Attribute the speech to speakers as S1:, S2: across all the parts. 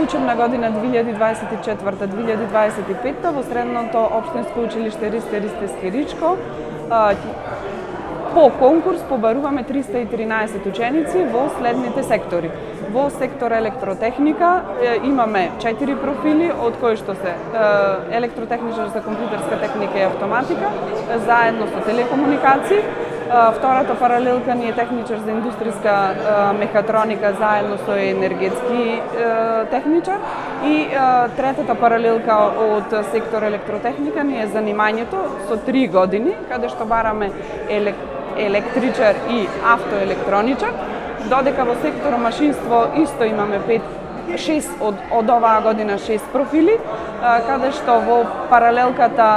S1: учебна година 2024-2025 во Средното општинско училиште Ристе Скиричко по конкурс побаруваме 313 ученици во следните сектори. Во сектор електротехника имаме 4 профили, од кои што се електротехничар за компјутерска техника и автоматика, заедно со телекомуникации. Втората паралелка ни е техничар за индустријска мехатроника, заедно со енергетски техничар. И третата паралелка од сектор електротехника ни е занимањето со 3 години, каде што бараме електричар и автоелектроничар, додека во сектор машинство исто имаме 6 од оваа година 6 профили, каде што во паралелката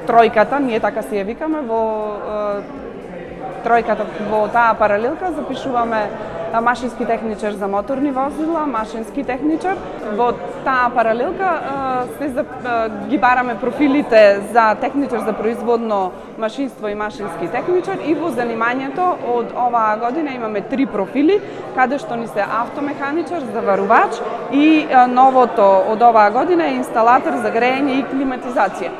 S1: тројката, ние така си ја викаме, во тројката, во таа паралелка запишуваме машински техничар за моторни возила, машински техничар. Во таа паралелка ги бараме профилите за техничар за производно машинство и машински техничар и во занимањето од оваа година имаме 3 профили, каде што ни се автомеханичар, заварувач и новото од оваа година е инсталатор за грејење и климатизација.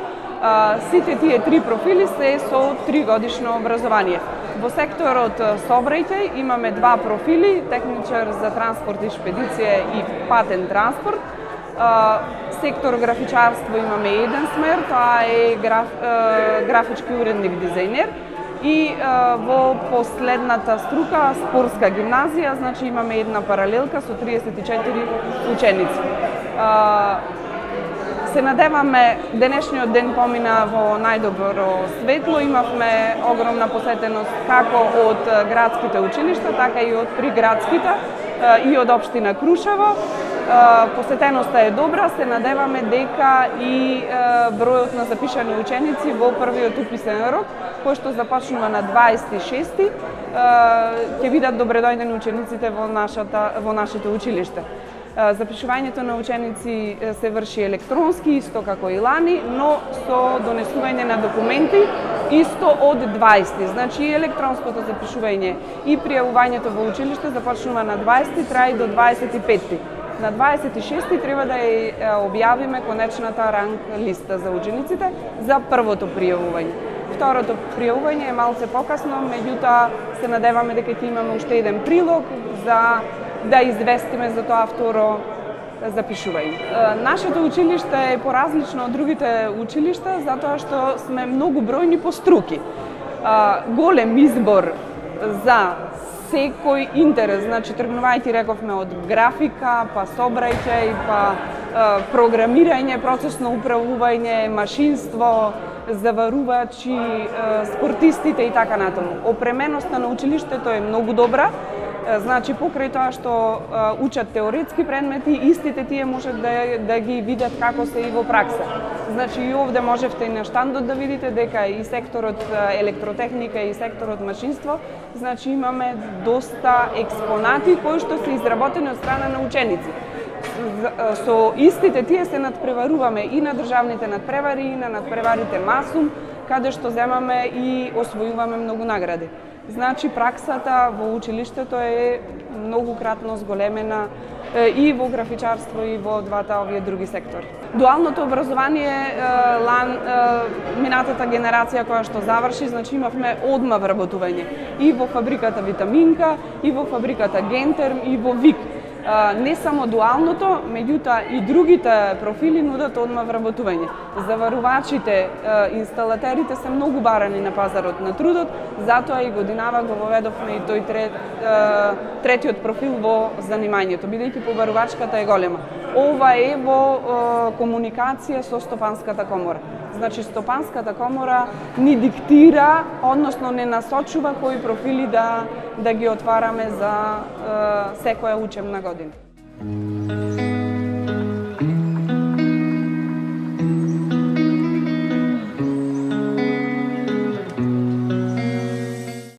S1: Сите тие 3 профили се со 3 годишно образование. Во секторот сообраќај имаме 2 профили, техничар за транспорт и шпедиција и патен транспорт. Сектор графичарство имаме еден смер, тоа е графички уредник дизајнер. И во последната струка, спортска гимназија, значи имаме една паралелка со 34 ученици. Се надеваме, денешниот ден помина во најдобро светло, имавме огромна посетеност како од градските училишта, така и од приградските и од општина Крушево. Посетеноста е добра, се надеваме дека и бројот на запишани ученици во првиот уписен рок, кој што започнува на 26-ти, ќе видат добредојдени учениците во нашето училиште. Запишувањето на ученици се врши електронски, исто како и лани, но со донесување на документи исто од 20. Значи и електронското запишување и пријавувањето во училиште започнува на 20, траи до 25. На 26 треба да ја објавиме конечната ранг листа за учениците за првото пријавување. Второто пријавување е малце покасно, меѓутоа се надеваме дека ќе имаме уште еден прилог за да известиме за тоа второ запишување. Нашето училиште е поразлично од другите училишта затоа што сме многу бројни по струки. Голем избор за секој интерес, значи тргнувајќи рековме од графика, па сообраќај, па програмирање, процесно управување, машинство, заварувачи, спортистите и така натаму. Опременоста на училиштето е многу добра. Значи, покрај тоа што учат теоретски предмети, истите тие можат да ги видат како се и во пракса. Значи, и овде можевте и на штандот да видите дека и секторот електротехника и секторот машинство, значи имаме доста експонати кои што се изработени од страна на ученици. Со истите тие се надпреваруваме и на државните надпревари, и на надпреварите Масум, каде што земаме и освојуваме многу награди. Значи, праксата во училиштето е многукратно зголемена и во графичарство и во двата овие други сектори. Дуалното образование, минатата генерација која што заврши, значи имавме одма вработување и во фабриката Витаминка, и во фабриката Гентерм, и во ВИК. Не само дуалното, меѓутоа и другите профили нудат одма вработување. Заварувачите, инсталатерите се многу барани на пазарот на трудот, затоа и годинава го воведовме и тој третиот профил во занимањето, бидејќи побарувачката е голема. Ова е во комуникација со Стопанската комора. Значи, Стопанската комора ни диктира, односно не насочува кои профили да ги отвараме за секоја учебна година.